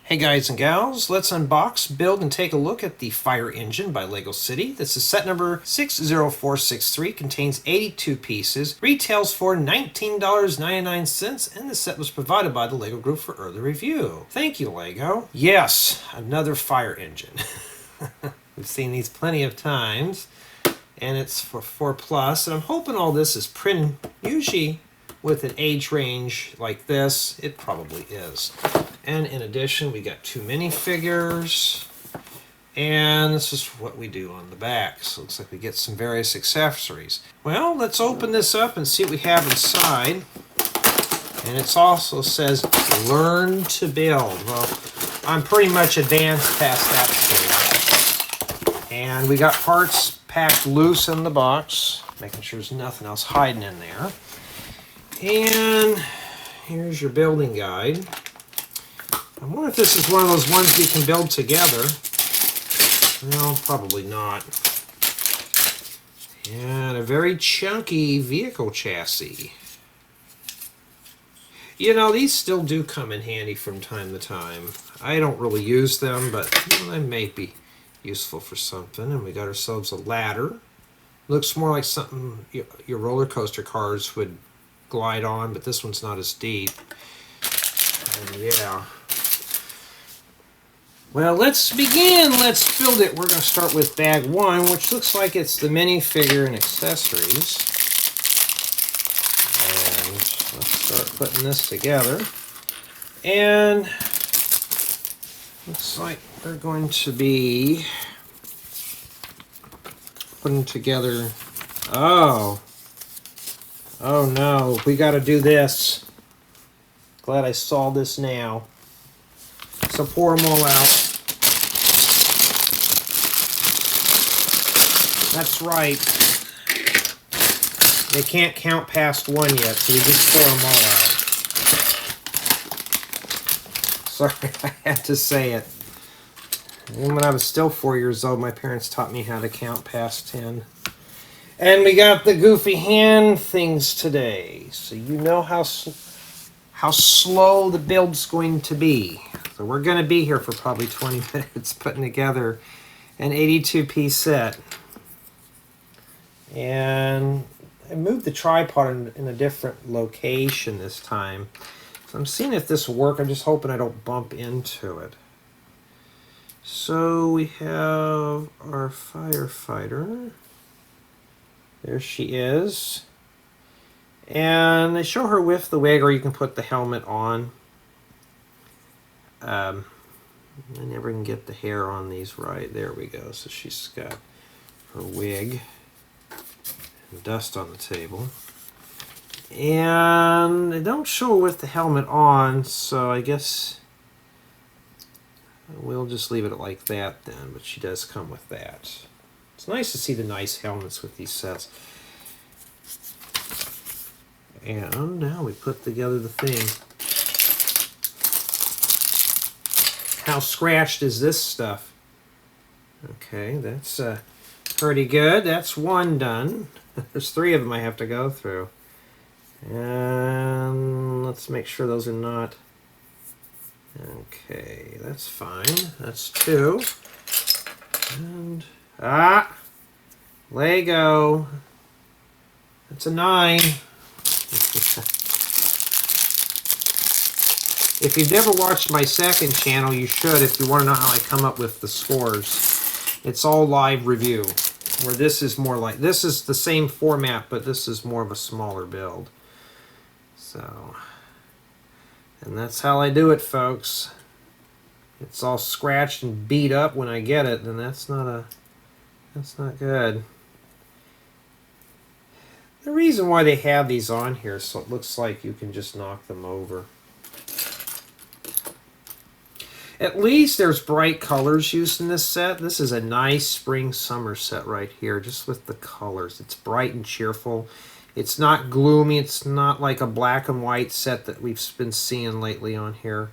Hey guys and gals, let's unbox, build, and take a look at the Fire Engine by LEGO City. This is set number 60463, contains 82 pieces, retails for $19.99, and the set was provided by the LEGO Group for early review. Thank you, LEGO. Yes, another Fire Engine. We've seen these plenty of times, and it's for 4+, and I'm hoping all this is printed, usually with an age range like this. It probably is. And in addition, we got 2 minifigures, and this is what we do on the back. So it looks like we get some various accessories. Well, let's open this up and see what we have inside. And it also says, learn to build. Well, I'm pretty much advanced past that stage. And we got parts packed loose in the box, making sure there's nothing else hiding in there. And here's your building guide. I wonder if this is one of those ones we can build together. No, probably not. And a very chunky vehicle chassis. You know, these still do come in handy from time to time. I don't really use them, but they may be useful for something. And we got ourselves a ladder. Looks more like something your roller coaster cars would glide on, but this one's not as deep. And yeah. Well, let's begin. Let's build it. We're going to start with bag 1, which looks like it's the minifigure and accessories. And let's start putting this together. And looks like we're going to be putting together... Oh no, we got to do this. Glad I saw this now. So pour them all out. That's right. They can't count past 1 yet, so we just pour them all out. Sorry, I had to say it. And when I was still 4 years old, my parents taught me how to count past 10. And we got the goofy hand things today, so you know how slow the build's going to be. So we're going to be here for probably 20 minutes putting together an 82-piece set. And I moved the tripod in a different location this time. So I'm seeing if this will work. I'm just hoping I don't bump into it. So we have our firefighter. There she is. And they show her with the wig, or you can put the helmet on. I never can get the hair on these right. There we go. So she's got her wig and dust on the table. And they don't show her with the helmet on, so I guess we'll just leave it like that then. But she does come with that. It's nice to see the nice helmets with these sets. And now we put together the thing. How scratched is this stuff? Okay, that's pretty good. That's 1 done. There's 3 of them I have to go through. And let's make sure those are not... Okay, that's fine. That's 2. And... Lego. That's a 9. If you've never watched my second channel, you should if you want to know how I come up with the scores. It's all live review, where this is more like, this is the same format, but this is more of a smaller build. So, and that's how I do it, folks. It's all scratched and beat up when I get it, and that's not good. The reason why they have these on here so it looks like you can just knock them over. At least there's bright colors used in this set. This is a nice spring-summer set right here, just with the colors. It's bright and cheerful. It's not gloomy. It's not like a black and white set that we've been seeing lately on here.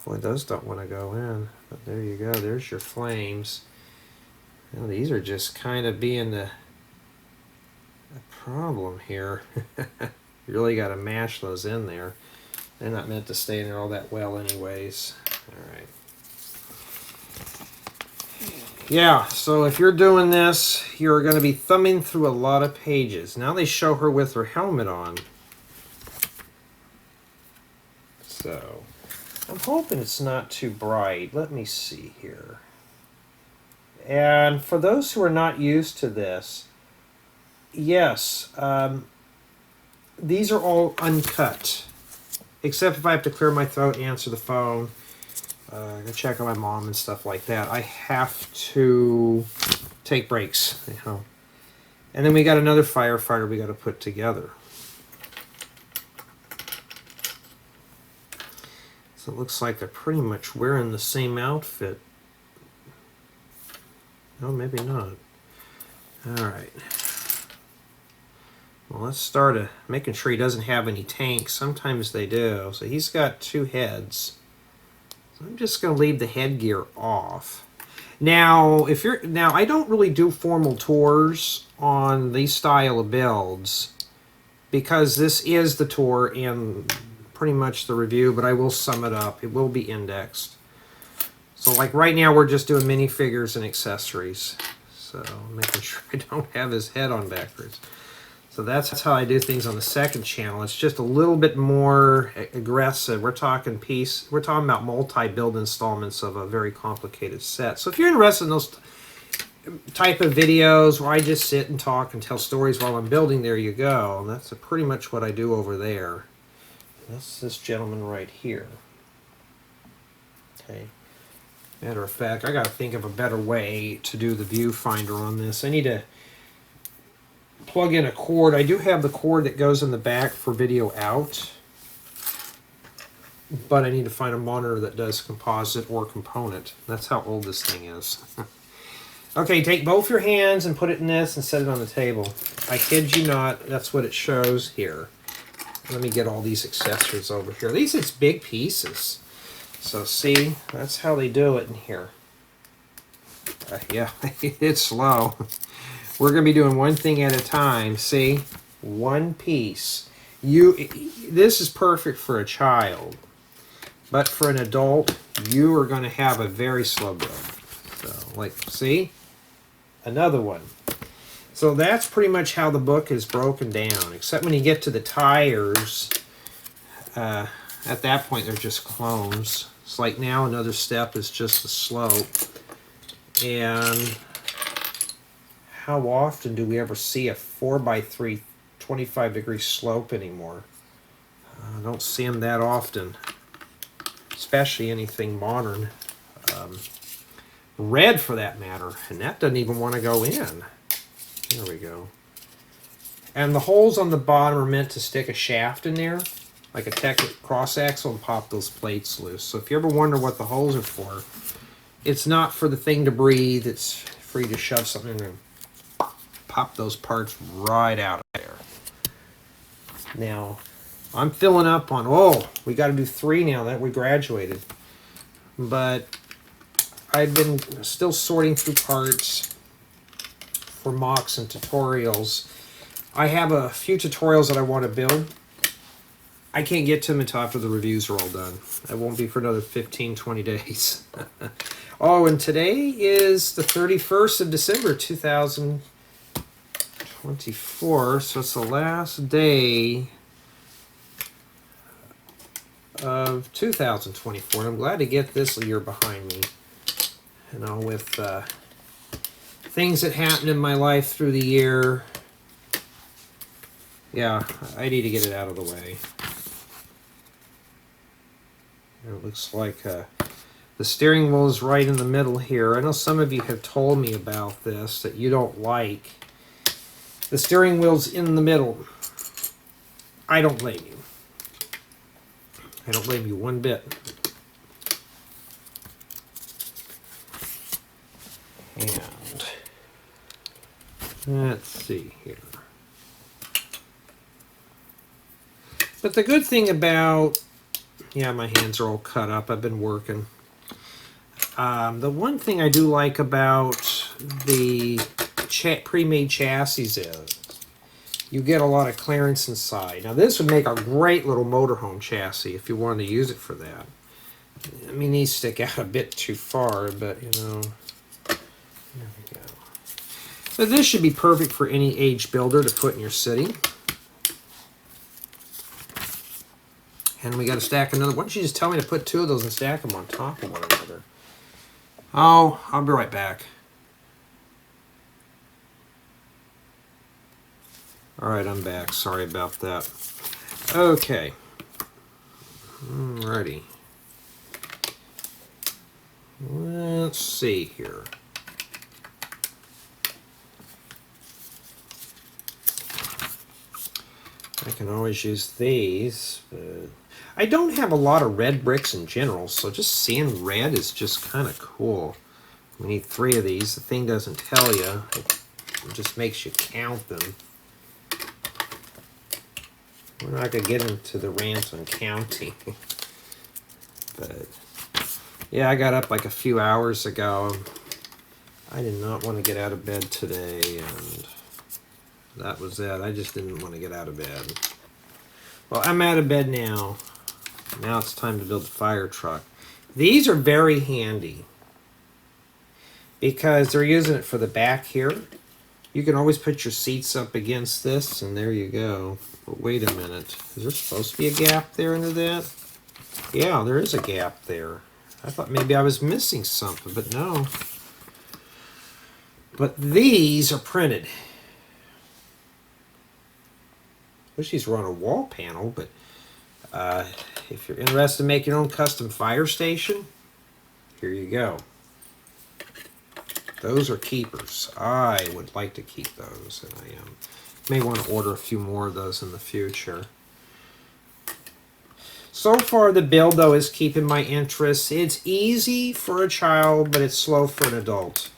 Boy, those don't want to go in. But there you go. There's your flames. Well, these are just kind of being the problem here. You really got to mash those in there. They're not meant to stay in there all that well anyways. All right. Yeah, so if you're doing this, you're going to be thumbing through a lot of pages. Now they show her with her helmet on. So, I'm hoping it's not too bright. Let me see here. And for those who are not used to this, yes, these are all uncut. Except if I have to clear my throat and answer the phone. Go check on my mom and stuff like that. I have to take breaks, you know. And then we got another firefighter we got to put together. So it looks like they're pretty much wearing the same outfit. No, maybe not. All right. Well, let's start making sure he doesn't have any tanks. Sometimes they do. So he's got 2 heads. I'm just going to leave the headgear off. Now, I don't really do formal tours on these style of builds because this is the tour and pretty much the review, but I will sum it up. It will be indexed. So like right now we're just doing minifigures and accessories. So making sure I don't have his head on backwards. So that's how I do things on the second channel. It's just a little bit more aggressive. We're talking about multi-build installments of a very complicated set. So if you're interested in those type of videos where I just sit and talk and tell stories while I'm building, there you go. And that's pretty much what I do over there. That's this gentleman right here. Okay. Matter of fact, I got to think of a better way to do the viewfinder on this. I need to plug in a cord. I do have the cord that goes in the back for video out, but I need to find a monitor that does composite or component. That's how old this thing is. Okay, take both your hands and put it in this and set it on the table. I kid you not, that's what it shows here. Let me get all these accessories over here. It's big pieces. So see, that's how they do it in here. Yeah, it's slow. We're going to be doing one thing at a time. See? One piece. This is perfect for a child. But for an adult, you are going to have a very slow build. So, like, see? Another one. So that's pretty much how the book is broken down. Except when you get to the tires, at that point they're just clones. It's like now another step is just the slope. And how often do we ever see a 4x3 25-degree slope anymore? I don't see them that often, especially anything modern. Red, for that matter, and that doesn't even want to go in. There we go. And the holes on the bottom are meant to stick a shaft in there, like a cross axle, and pop those plates loose. So if you ever wonder what the holes are for, it's not for the thing to breathe. It's for you to shove something in there and pop those parts right out of there. Now, I'm filling up on, we got to do 3 now that we graduated. But I've been still sorting through parts for mocks and tutorials. I have a few tutorials that I want to build. I can't get to them until after the reviews are all done. That won't be for another 15-20 days. And today is the 31st of December 2024, so it's the last day of 2024. And I'm glad to get this year behind me. You know, with things that happened in my life through the year. Yeah, I need to get it out of the way. It looks like the steering wheel is right in the middle here. I know some of you have told me about this, that you don't like the steering wheel's in the middle. I don't blame you. I don't blame you one bit. And let's see here. But the good thing about, yeah, my hands are all cut up. I've been working. The one thing I do like about the pre-made chassis you get a lot of clearance inside. Now this would make a great little motorhome chassis if you wanted to use it for that. I mean, these stick out a bit too far, but you know, there we go. So this should be perfect for any age builder to put in your city. And we got to stack another. Why don't you just tell me to put 2 of those and stack them on top of one another? Oh, I'll be right back. All right, I'm back. Sorry about that. Okay. Alrighty. Let's see here. I can always use these, but I don't have a lot of red bricks in general, so just seeing red is just kind of cool. We need 3 of these. The thing doesn't tell you. It just makes you count them. We're not going to get into the rant on counting. But, yeah, I got up like a few hours ago. I did not want to get out of bed today, and that was it. I just didn't want to get out of bed. Well, I'm out of bed now. Now it's time to build the fire truck. These are very handy because they're using it for the back here. You can always put your seats up against this, and there you go. But wait a minute. Is there supposed to be a gap there into that? Yeah, there is a gap there. I thought maybe I was missing something, but no. But these are printed. Wish these were on a wall panel, but if you're interested in making your own custom fire station, here you go. Those are keepers. I would like to keep those, and I may want to order a few more of those in the future. So far, the build, though, is keeping my interest. It's easy for a child, but it's slow for an adult.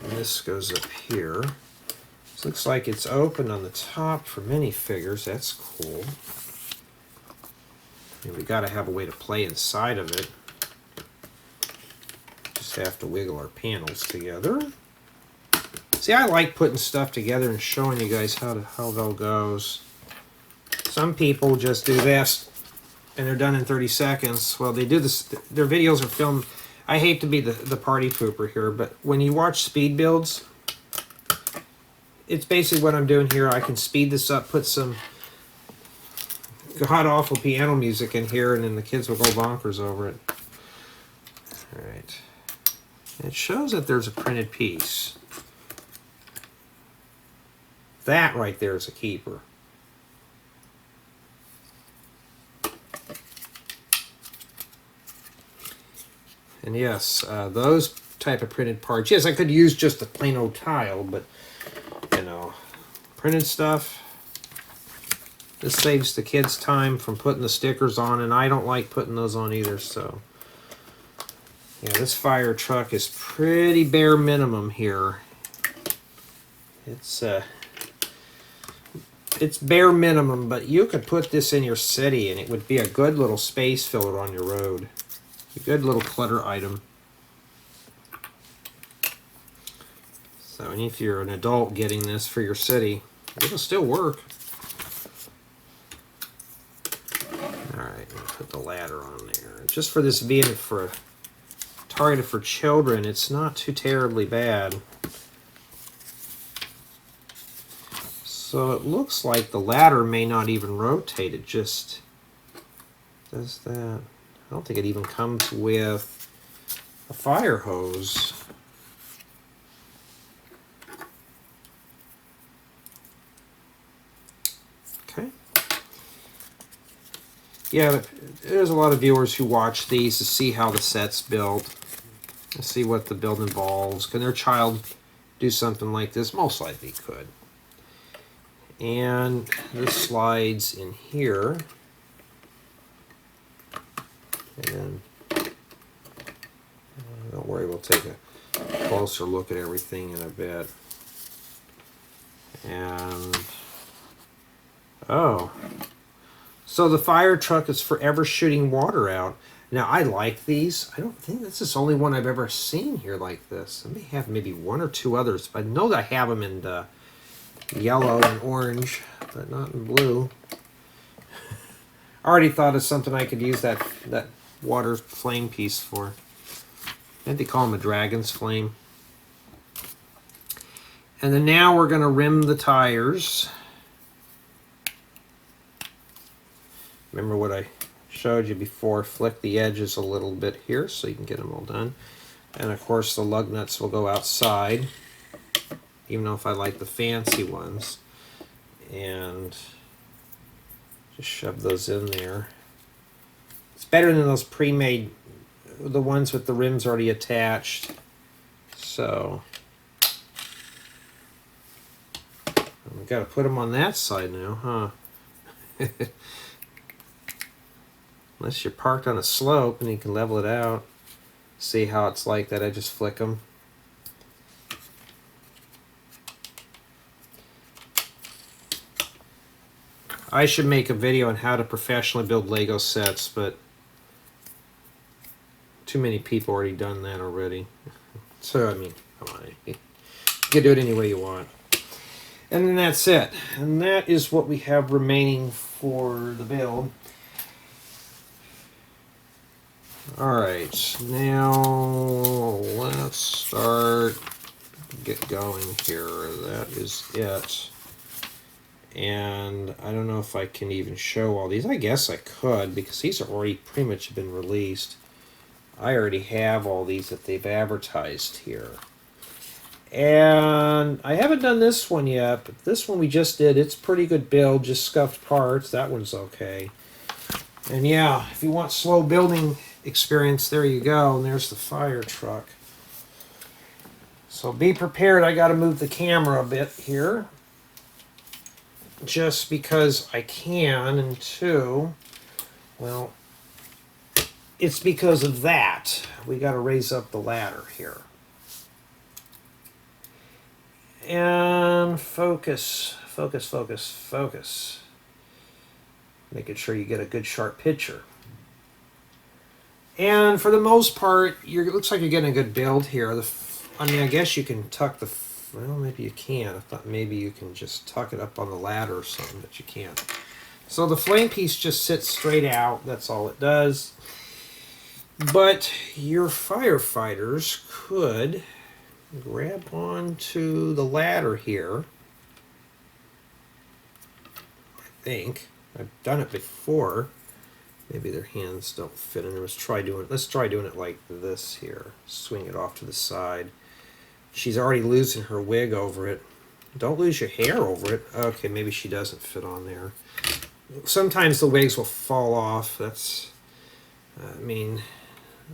This goes up here. This looks like it's open on the top for minifigures. That's cool. And we got to have a way to play inside of it. Just have to wiggle our panels together. See, I like putting stuff together and showing you guys how it all goes. Some people just do this and they're done in 30 seconds. Well, they do this. Their videos are filmed. I hate to be the party pooper here, but when you watch speed builds, it's basically what I'm doing here. I can speed this up, put some god-awful piano music in here, and then the kids will go bonkers over it. All right. It shows that there's a printed piece. That right there is a keeper. And yes, those type of printed parts. Yes, I could use just a plain old tile, but, you know, printed stuff, this saves the kids time from putting the stickers on, and I don't like putting those on either, so. Yeah, this fire truck is pretty bare minimum here. It's bare minimum, but you could put this in your city, and it would be a good little space filler on your road. A good little clutter item. So, and if you're an adult getting this for your city, it'll still work. Alright, put the ladder on there. Just for this being for targeted for children, it's not too terribly bad. So it looks like the ladder may not even rotate, it just does that. I don't think it even comes with a fire hose. Okay. Yeah, there's a lot of viewers who watch these to see how the set's built, to see what the build involves. Can their child do something like this? Most likely could. And this slides in here. And don't worry, we'll take a closer look at everything in a bit. And Oh. So the fire truck is forever shooting water out. Now, I like these. I don't think this is the only one I've ever seen here like this. I may have maybe one or two others, but I know that I have them in yellow and orange, but not in blue. I already thought of something I could use that water flame piece for. I think they call them a dragon's flame. And then now we're going to rim the tires. Remember what I showed you before, flick the edges a little bit here so you can get them all done. And of course the lug nuts will go outside, even though if I like the fancy ones. And just shove those in there. It's better than those pre-made, the ones with the rims already attached. So we've got to put them on that side now, huh? Unless you're parked on a slope and you can level it out. See how it's like that, I just flick them. I should make a video on how to professionally build Lego sets, but too many people already done that already. So, I mean, come on. You can do it any way you want. And then that's it. And that is what we have remaining for the build. Alright, now let's start, get going here. That is it. And I don't know if I can even show all these. I guess I could, because these are already pretty much been released. I already have all these that they've advertised here. And I haven't done this one yet, but this one we just did. It's pretty good build, just scuffed parts. That one's okay. And yeah, if you want slow building experience, there you go. And there's the fire truck. So be prepared. I got to move the camera a bit here, just because I can. And two, well, it's because of that. We got to raise up the ladder here. And focus, focus, focus, focus. Making sure you get a good sharp picture. And for the most part, it looks like you're getting a good build here. I mean, I guess you can tuck the... Well, maybe you can. I thought maybe you can just tuck it up on the ladder or something, but you can't. So the flame piece just sits straight out. That's all it does. But your firefighters could grab onto the ladder here. I think. I've done it before. Maybe their hands don't fit in there. Let's try doing it like this here. Swing it off to the side. She's already losing her wig over it. Don't lose your hair over it. Okay, maybe she doesn't fit on there. Sometimes the wigs will fall off. That's, I mean,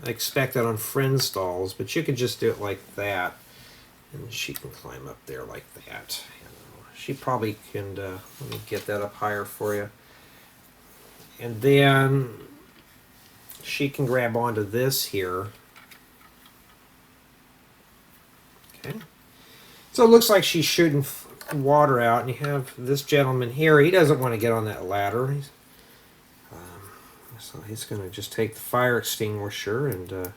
I expect that on friend stalls, but you could just do it like that. And she can climb up there like that. You know, she probably can, let me get that up higher for you. And then she can grab onto this here. Okay. So it looks like she's shooting water out, and you have this gentleman here. He doesn't want to get on that ladder. So he's going to just take the fire extinguisher and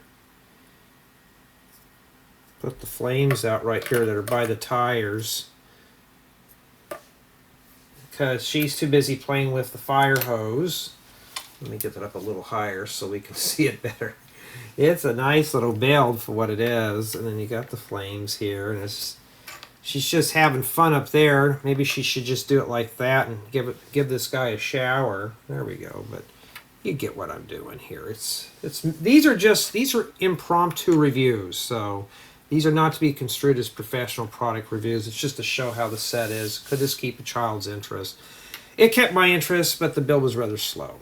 put the flames out right here that are by the tires, because she's too busy playing with the fire hose. Let me get that up a little higher so we can see it better. It's a nice little build for what it is. And then you got the flames here, and she's just having fun up there. Maybe she should just do it like that and give this guy a shower. There we go. But you get what I'm doing here. These are impromptu reviews, so these are not to be construed as professional product reviews. It's just to show how the set is. Could this keep a child's interest? It kept my interest, but the build was rather slow.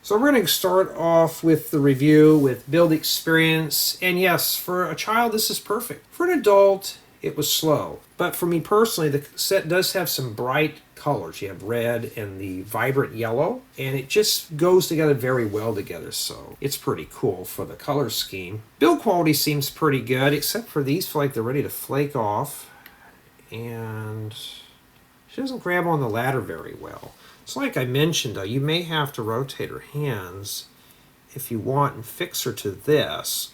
So we're going to start off with the review with build experience. And yes, for a child, this is perfect. For an adult, it was slow. But for me personally, the set does have some bright colors. You have red and the vibrant yellow, and it just goes together very well together. So it's pretty cool for the color scheme. Build quality seems pretty good, except for these feel like they're ready to flake off. And She doesn't grab on the ladder very well. So like I mentioned, you may have to rotate her hands if you want and fix her to this.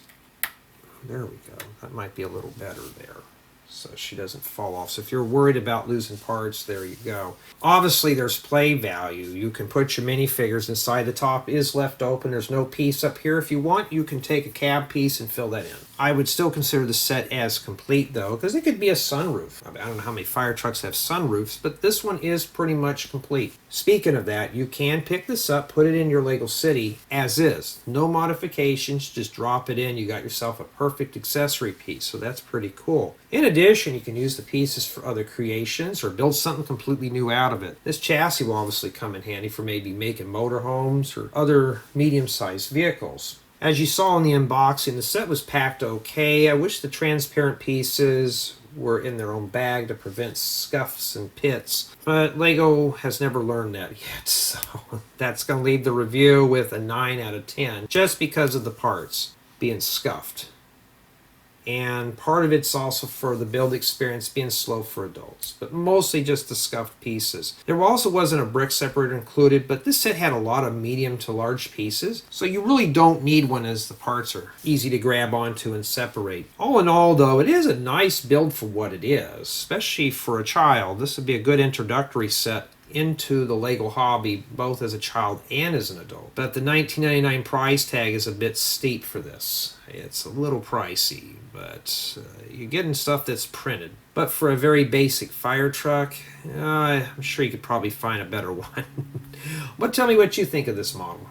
There we go. That might be a little better there, so she doesn't fall off. So if you're worried about losing parts, there you go. Obviously, there's play value. You can put your minifigures inside. The top is left open. There's no piece up here. If you want, you can take a cab piece and fill that in. I would still consider the set as complete, though, because it could be a sunroof. I don't know how many fire trucks have sunroofs, but this one is pretty much complete. Speaking of that, you can pick this up, put it in your Lego City as is. No modifications, just drop it in. You got yourself a perfect accessory piece, so that's pretty cool. In addition, you can use the pieces for other creations or build something completely new out of it. This chassis will obviously come in handy for maybe making motorhomes or other medium-sized vehicles. As you saw in the unboxing, the set was packed okay. I wish the transparent pieces were in their own bag to prevent scuffs and pits, but Lego has never learned that yet, so that's going to leave the review with a 9 out of 10 just because of the parts being scuffed. And part of it's also for the build experience being slow for adults, but mostly just the scuffed pieces. There also wasn't a brick separator included, but this set had a lot of medium to large pieces, so you really don't need one as the parts are easy to grab onto and separate. All in all, though, it is a nice build for what it is, especially for a child. This would be a good introductory set into the Lego hobby, both as a child and as an adult. But the $19.99 price tag is a bit steep for this. It's a little pricey, but you're getting stuff that's printed. But for a very basic fire truck, I'm sure you could probably find a better one. But tell me what you think of this model.